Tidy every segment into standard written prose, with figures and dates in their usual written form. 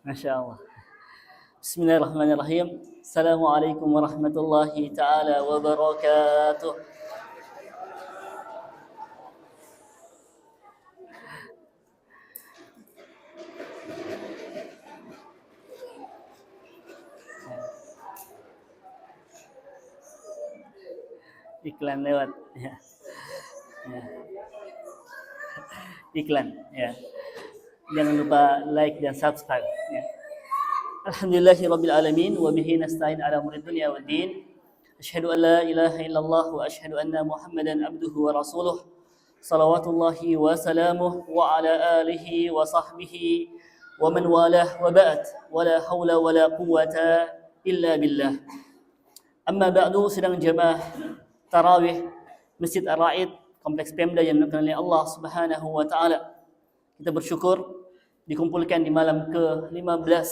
Masya Allah. Bismillahirrahmanirrahim. Assalamualaikum warahmatullahi taala wabarakatuh. Iklan lewat ya. Ya. Iklan ya. Jangan lupa like dan subscribe ya. Alhamdulillahirabbil alamin wa bihi nasta'in ala umuri dunya waddin. Asyhadu an la ilaha illallah wa asyhadu anna Muhammadan abduhu wa rasuluh. Salawatullahi wa salamuh wa ala alihi wa sahbihi wa man walah wa ba'd. Wa la haula wa la quwwata illa billah. Amma ba'du, sedang jemaah tarawih Masjid Ar-Raid Kompleks Pemda yang dimuliakan oleh Allah Subhanahu wa taala. Kita bersyukur dikumpulkan di malam ke-15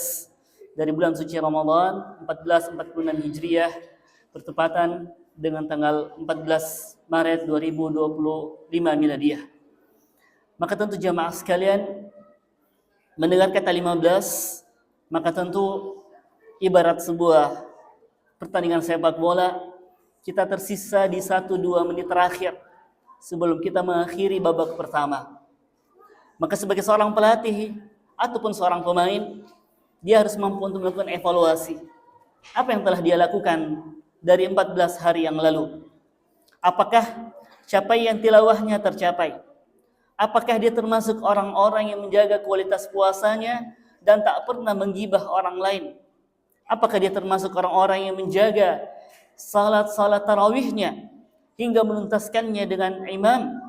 dari bulan suci Ramadan 1446 Hijriah bertepatan dengan tanggal 14 Maret 2025 Miladiah. Maka tentu jamaah sekalian, mendengar kata 15 maka tentu ibarat sebuah pertandingan sepak bola, kita tersisa di 1-2 menit terakhir sebelum kita mengakhiri babak pertama. Maka sebagai seorang pelatih ataupun seorang pemain, dia harus mampu untuk melakukan evaluasi. Apa yang telah dia lakukan dari 14 hari yang lalu? Apakah capaian tilawahnya tercapai? Apakah dia termasuk orang-orang yang menjaga kualitas puasanya dan tak pernah menggibah orang lain? Apakah dia termasuk orang-orang yang menjaga salat-salat tarawihnya hingga menuntaskannya dengan imam?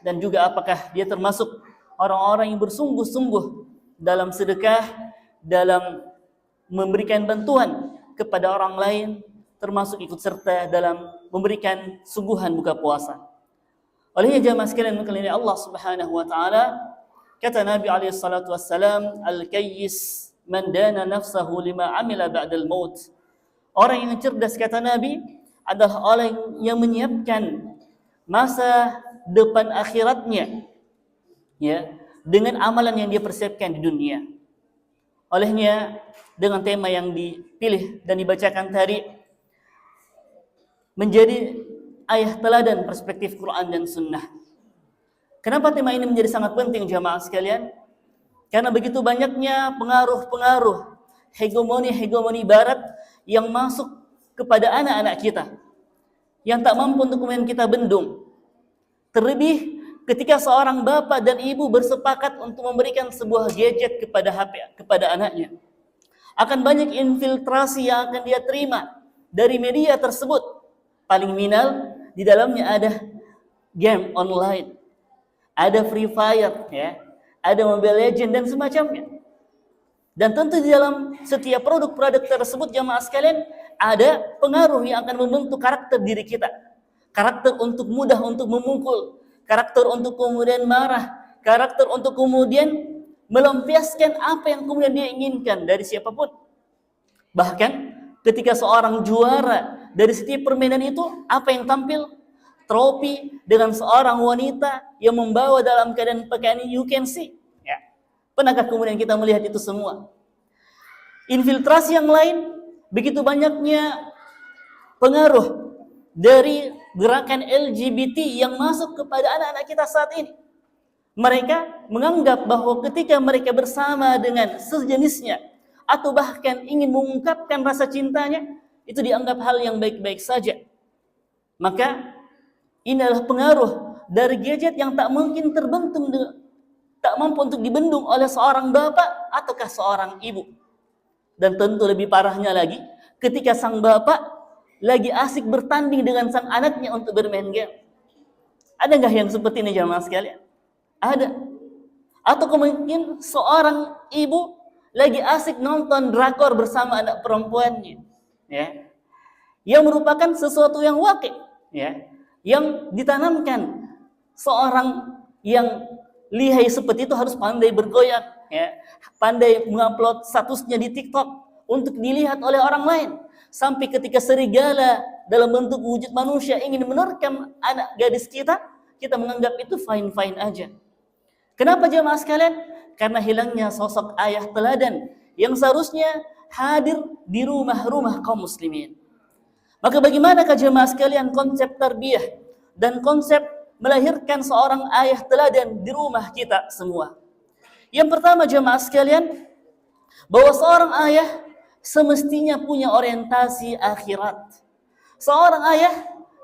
Dan juga apakah dia termasuk orang-orang yang bersungguh-sungguh dalam sedekah, dalam memberikan bantuan kepada orang lain, termasuk ikut serta dalam memberikan suguhan buka puasa. Olehnya jamaah sekalian mengelilingi Allah Subhanahu wa taala, kata Nabi alaihi salatu wassalam, al-kayyis man dana nafsahu lima amila ba'dal maut. Orang yang cerdas, kata Nabi, adalah orang yang menyiapkan masa depan akhiratnya ya dengan amalan yang dia persiapkan di dunia. Olehnya dengan tema yang dipilih dan dibacakan tadi menjadi ayah teladan perspektif Quran dan Sunnah. Kenapa tema ini menjadi sangat penting jamaah sekalian? Karena begitu banyaknya pengaruh-pengaruh hegemoni barat yang masuk kepada anak-anak kita, yang tak mampu untuk kemudian kita bendung. Terlebih ketika seorang bapak dan ibu bersepakat untuk memberikan sebuah gadget kepada anaknya, akan banyak infiltrasi yang akan dia terima dari media tersebut. Paling minal, di dalamnya ada game online, ada Free Fire, ya, ada Mobile Legends dan semacamnya. Dan tentu di dalam setiap produk-produk tersebut jamaah sekalian ada pengaruh yang akan membentuk karakter diri kita. Karakter untuk mudah untuk memukul, karakter untuk kemudian marah, karakter untuk kemudian melampiaskan apa yang kemudian dia inginkan dari siapapun. Bahkan ketika seorang juara dari setiap permainan itu, apa yang tampil? Trofi dengan seorang wanita yang membawa dalam keadaan pakaian you can see. Ya. Pernahkah kemudian kita melihat itu semua? Infiltrasi yang lain, begitu banyaknya pengaruh dari gerakan LGBT yang masuk kepada anak-anak kita saat ini. Mereka menganggap bahwa ketika mereka bersama dengan sejenisnya atau bahkan ingin mengungkapkan rasa cintanya, itu dianggap hal yang baik-baik saja. Maka ini adalah pengaruh dari gadget yang tak mungkin tak mampu untuk dibendung oleh seorang bapak ataukah seorang ibu. Dan tentu lebih parahnya lagi, ketika sang bapak lagi asik bertanding dengan sang anaknya untuk bermain game. Ada nggak yang seperti ini jamaah sekalian? Ada. Atau mungkin seorang ibu lagi asik nonton drakor bersama anak perempuannya, ya, yang merupakan sesuatu yang wakil, ya, yang ditanamkan. Seorang yang lihai seperti itu harus pandai bergoyang, ya, pandai mengupload statusnya di TikTok untuk dilihat oleh orang lain. Sampai ketika serigala dalam bentuk wujud manusia ingin menerkam anak gadis kita menganggap itu fine-fine aja. Kenapa jemaah sekalian? Karena hilangnya sosok ayah teladan yang seharusnya hadir di rumah-rumah kaum muslimin. Maka bagaimanakah jemaah sekalian konsep tarbiyah dan konsep melahirkan seorang ayah teladan di rumah kita semua? Yang pertama jemaah sekalian, bahwa seorang ayah semestinya punya orientasi akhirat. Seorang ayah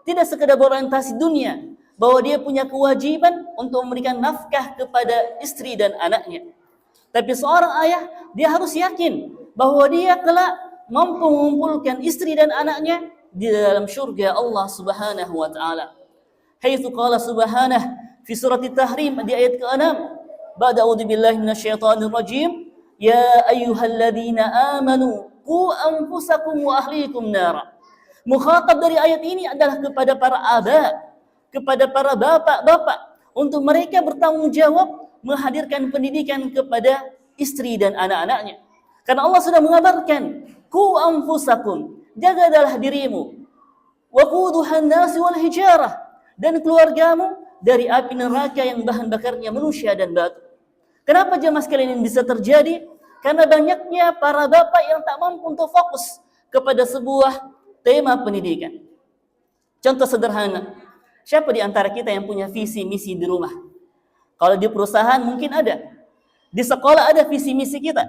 tidak sekedar berorientasi dunia, bahwa dia punya kewajiban untuk memberikan nafkah kepada istri dan anaknya. Tapi seorang ayah, dia harus yakin bahwa dia kelak mampu mengumpulkan istri dan anaknya di dalam syurga Allah Subhanahu wa taala. Haitsu qala subhanahu fi surat At-Tahrim di ayat ke-6, ba'da a'udzu billahi minasyaitonir rajim, ya ayyuhalladzina amanu qu anfusakum wa ahlikum nara. Mukhatab dari ayat ini adalah kepada para aba, kepada para bapak-bapak, untuk mereka bertanggung jawab menghadirkan pendidikan kepada istri dan anak-anaknya. Karena Allah sudah mengabarkan, ku anfusakum, jagalah dirimu, waquduhan nasi wal hijarah, dan keluargamu dari api neraka yang bahan bakarnya manusia dan batu. Kenapa jemaah sekalian ini bisa terjadi? Karena banyaknya para bapak yang tak mampu untuk fokus kepada sebuah tema pendidikan. Contoh sederhana, siapa di antara kita yang punya visi misi di rumah? Kalau di perusahaan mungkin ada, di sekolah ada visi misi kita.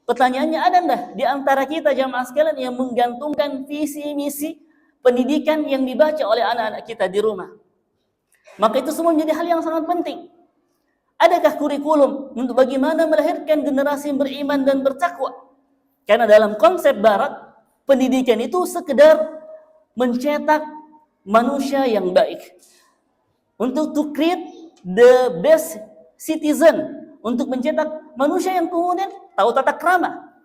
Pertanyaannya, ada enggak di antara kita jamaah sekalian yang menggantungkan visi misi pendidikan yang dibaca oleh anak-anak kita di rumah? Maka itu semua menjadi hal yang sangat penting. Adakah kurikulum untuk bagaimana melahirkan generasi yang beriman dan bertakwa? Karena dalam konsep barat, pendidikan itu sekedar mencetak manusia yang baik. Untuk to create the best citizen, untuk mencetak manusia yang kemudian tahu tata krama.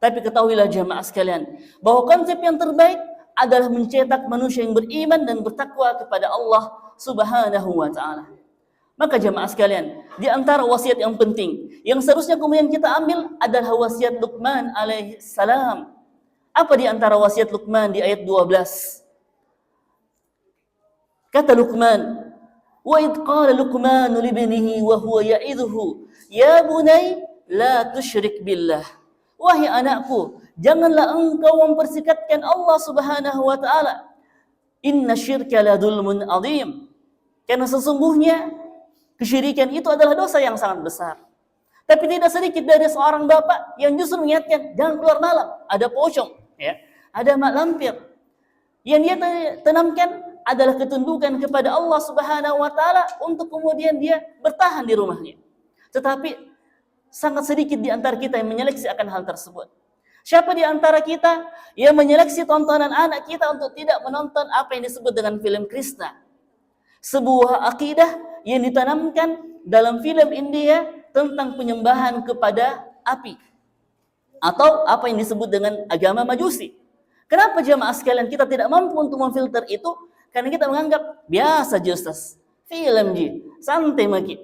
Tapi ketahuilah jamaah sekalian, bahwa konsep yang terbaik adalah mencetak manusia yang beriman dan bertakwa kepada Allah Subhanahu wa taala. Maka jamaah sekalian, di antara wasiat yang penting yang seharusnya kemudian kita ambil adalah wasiat Luqman alaihi salam. Apa di antara wasiat Luqman di ayat 12? Kata Luqman, wa id qala Luqman li ibnihi wa huwa ya'idhuhu, ya bunay la tusyrik billah. Wahai anakku, janganlah engkau mempersikatkan Allah Subhanahu wa taala. Inna syirka la dzulmun adzim. Karena sesungguhnya kesyirikan itu adalah dosa yang sangat besar. Tapi tidak sedikit dari seorang bapak yang justru mengingatkan, jangan keluar malam, ada pocong, ya, ada mak lampir. Yang dia tanamkan adalah ketundukan kepada Allah Subhanahu wa taala untuk kemudian dia bertahan di rumahnya. Tetapi sangat sedikit di antara kita yang menyeleksi akan hal tersebut. Siapa di antara kita yang menyeleksi tontonan anak kita untuk tidak menonton apa yang disebut dengan film Krishna? Sebuah akidah yang ditanamkan dalam film India tentang penyembahan kepada api, atau apa yang disebut dengan agama Majusi. Kenapa jamaah sekalian kita tidak mampu untuk memfilter itu? Karena kita menganggap biasa Ustaz, film santai maki.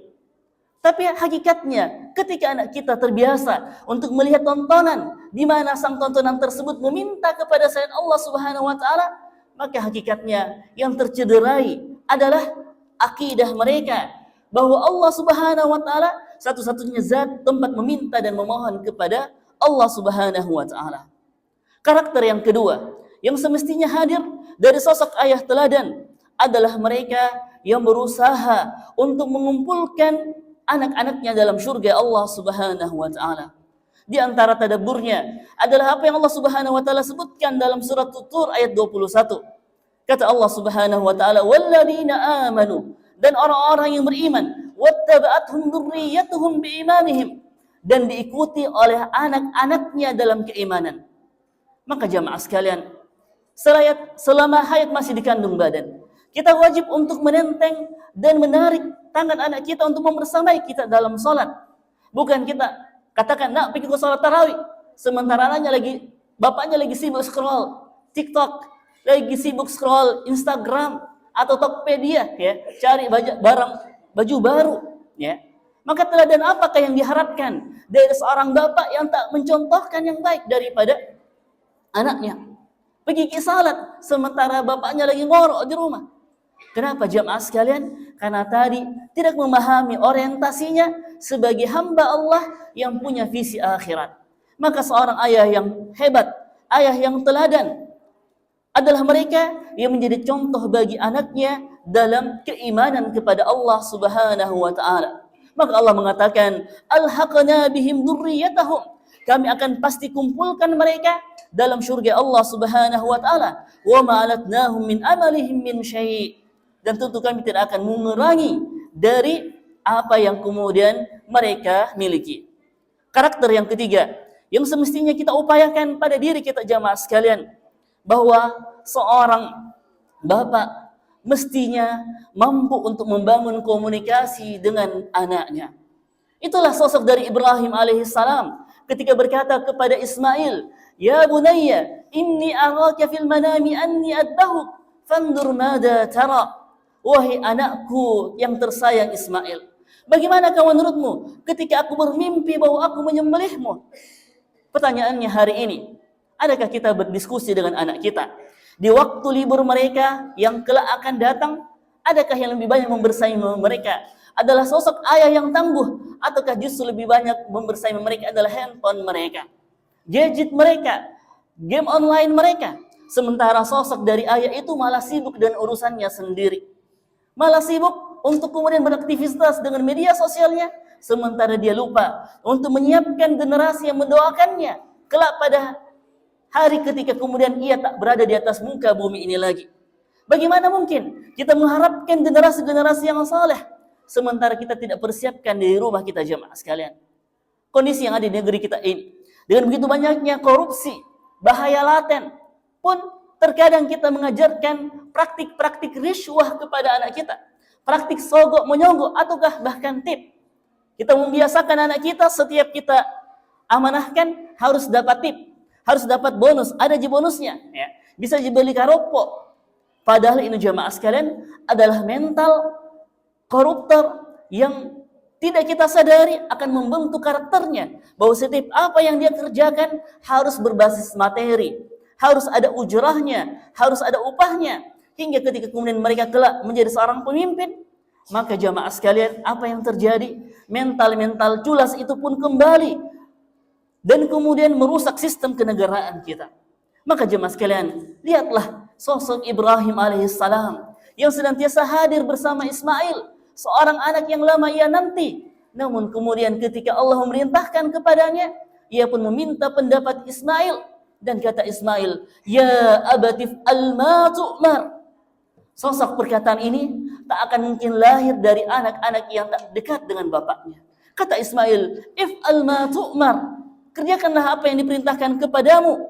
Tapi hakikatnya ketika anak kita terbiasa untuk melihat tontonan di mana sang tontonan tersebut meminta kepada selain Allah Subhanahu wa taala, maka hakikatnya yang tercederai adalah akidah mereka bahwa Allah Subhanahu wa taala satu-satunya zat tempat meminta dan memohon kepada Allah Subhanahu wa taala. Karakter yang kedua yang semestinya hadir dari sosok ayah teladan adalah mereka yang berusaha untuk mengumpulkan anak-anaknya dalam surga Allah Subhanahu wa taala. Di antara tadabburnya adalah apa yang Allah Subhanahu wa taala sebutkan dalam surat Tur ayat 21. Kata Allah Subhanahu wa taala, "Walladzina amanu", dan orang-orang yang beriman, "wattaba'athum dzurriyyatuhum biimanihim", dan diikuti oleh anak-anaknya dalam keimanan. Maka jamaah sekalian, selama hayat masih dikandung badan, kita wajib untuk menenteng dan menarik tangan anak kita untuk membersamai kita dalam sholat. Bukan kita katakan, nak pergi ke sholat tarawih, sementara anaknya bapaknya lagi sibuk scroll TikTok, lagi sibuk scroll Instagram atau Tokopedia, ya, cari baju baru, ya. Maka teladan apakah yang diharapkan dari seorang bapak yang tak mencontohkan yang baik daripada anaknya? Pergi ke salat sementara bapaknya lagi ngorok di rumah. Kenapa jamaah sekalian? Karena tadi tidak memahami orientasinya sebagai hamba Allah yang punya visi akhirat. Maka seorang ayah yang hebat, ayah yang teladan adalah mereka yang menjadi contoh bagi anaknya dalam keimanan kepada Allah Subhanahu wa taala. Maka Allah mengatakan, "Alhaqna bihim dzurriyyatahum." Kami akan pasti kumpulkan mereka dalam syurga Allah Subhanahu wa taala. "Wa ma alatnahum min amalihim min syai'." Dan tentu kami tidak akan mengurangi dari apa yang kemudian mereka miliki. Karakter yang ketiga, yang semestinya kita upayakan pada diri kita jamaah sekalian, bahwa seorang bapak mestinya mampu untuk membangun komunikasi dengan anaknya. Itulah sosok dari Ibrahim alaihissalam ketika berkata kepada Ismail, "Ya bunayya, inni araka fil manami anni adbahuk, fandur mada tara." Wahai anakku yang tersayang Ismail, bagaimana kau menurutmu ketika aku bermimpi bahwa aku menyembelihmu? Pertanyaannya hari ini, adakah kita berdiskusi dengan anak kita di waktu libur mereka yang kelak akan datang? Adakah yang lebih banyak membersamai mereka adalah sosok ayah yang tangguh, ataukah justru lebih banyak membersamai mereka adalah handphone mereka, gadget mereka, game online mereka? Sementara sosok dari ayah itu malah sibuk dengan urusannya sendiri, malah sibuk untuk kemudian beraktivitas dengan media sosialnya, sementara dia lupa untuk menyiapkan generasi yang mendoakannya kelak pada hari ketika kemudian ia tak berada di atas muka bumi ini lagi. Bagaimana mungkin kita mengharapkan generasi-generasi yang saleh sementara kita tidak persiapkan di rumah kita jemaah sekalian? Kondisi yang ada di negeri kita ini dengan begitu banyaknya korupsi, bahaya laten, pun terkadang kita mengajarkan praktik-praktik riswah kepada anak kita, praktik sogok menyogok ataukah bahkan tip. Kita membiasakan anak kita setiap kita amanahkan harus dapat tip, harus dapat bonus, ada bonusnya, ya. Bisa dibeli karopo. Padahal ini jamaah sekalian adalah mental koruptor yang tidak kita sadari akan membentuk karakternya, bahwa setiap apa yang dia kerjakan harus berbasis materi, harus ada ujrahnya, harus ada upahnya, hingga ketika kemudian mereka kelak menjadi seorang pemimpin, maka jamaah sekalian apa yang terjadi? Mental-mental culas itu pun kembali dan kemudian merusak sistem kenegaraan kita. Maka jemaah sekalian, lihatlah sosok Ibrahim alaihissalam yang senantiasa hadir bersama Ismail, seorang anak yang lama ia nanti. Namun kemudian ketika Allah memerintahkan kepadanya, ia pun meminta pendapat Ismail, dan kata Ismail, "Ya abatif al-ma tu'mar." Sosok perkataan ini tak akan mungkin lahir dari anak-anak yang tak dekat dengan bapaknya. Kata Ismail, "If'al ma tu'mar." Kerjakanlah apa yang diperintahkan kepadamu.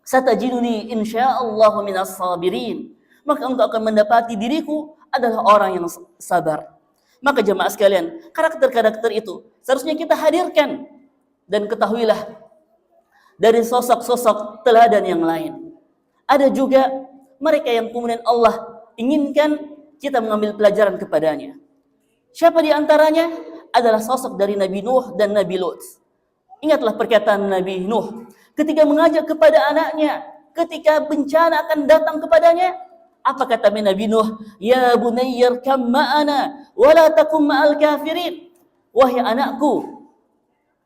"Satajiduni insyaallah minas sabirin." Maka engkau akan mendapati diriku adalah orang yang sabar. Maka jemaah sekalian, karakter-karakter itu seharusnya kita hadirkan, dan ketahuilah dari sosok-sosok teladan yang lain, ada juga mereka yang kemudian Allah inginkan kita mengambil pelajaran kepadanya. Siapa di antaranya? Adalah sosok dari Nabi Nuh dan Nabi Lut. Ingatlah perkataan Nabi Nuh ketika mengajak kepada anaknya ketika bencana akan datang kepadanya. Apa kata Nabi Nuh? "Ya bunayyar kam ma'ana wa la takum ma'al kafirin." Wahai anakku,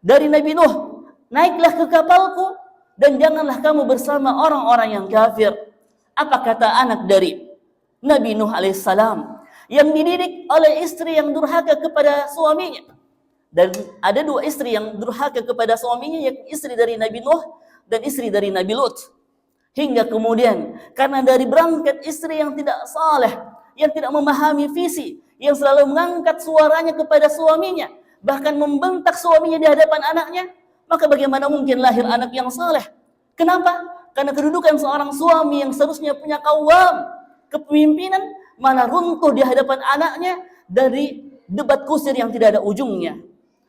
dari Nabi Nuh, naiklah ke kapalku dan janganlah kamu bersama orang-orang yang kafir. Apa kata anak dari Nabi Nuh alaihissalam yang dididik oleh istri yang durhaka kepada suaminya? Dan ada dua istri yang durhaka kepada suaminya, yaitu istri dari Nabi Nuh dan istri dari Nabi Lut. Hingga kemudian karena dari berangkat istri yang tidak saleh, yang tidak memahami visi, yang selalu mengangkat suaranya kepada suaminya, bahkan membentak suaminya di hadapan anaknya, maka bagaimana mungkin lahir anak yang saleh? Kenapa? Karena kedudukan seorang suami yang seharusnya punya qawwam, kepemimpinan, malah runtuh di hadapan anaknya dari debat kusir yang tidak ada ujungnya.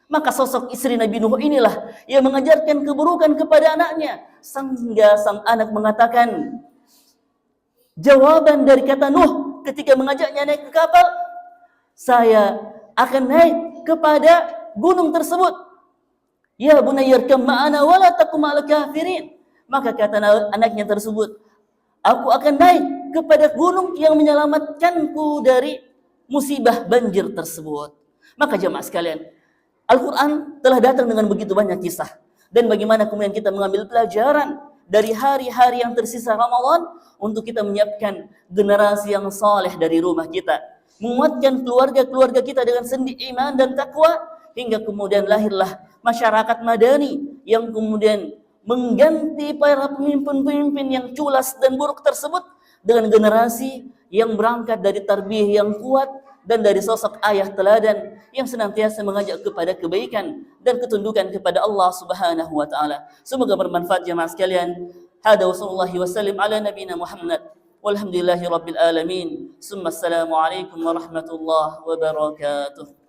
Maka sosok istri Nabi Nuh inilah yang mengajarkan keburukan kepada anaknya, sehingga sang anak mengatakan jawaban dari kata Nuh ketika mengajaknya naik ke kapal, "Saya akan naik kepada gunung tersebut. Ya bunayyarkam ma'ana wa la takum ma'al kafirin." Maka kata anaknya tersebut, "Aku akan naik kepada gunung yang menyelamatkanku dari musibah banjir tersebut." Maka jemaah sekalian, Al-Quran telah datang dengan begitu banyak kisah Dan bagaimana kemudian kita mengambil pelajaran dari hari-hari yang tersisa Ramadan untuk kita menyiapkan generasi yang saleh dari rumah kita, menguatkan keluarga-keluarga kita dengan sendi iman dan takwa, hingga kemudian lahirlah masyarakat madani yang kemudian mengganti para pemimpin-pemimpin yang culas dan buruk tersebut dengan generasi yang berangkat dari tarbiyah yang kuat dan dari sosok ayah teladan yang senantiasa mengajak kepada kebaikan dan ketundukan kepada Allah Subhanahu wa taala. Semoga bermanfaat jemaah sekalian. Hada wa sallallahu wasallam ala nabiyina Muhammad walhamdulillahi rabbil alamin. Assalamualaikum warahmatullahi wabarakatuh.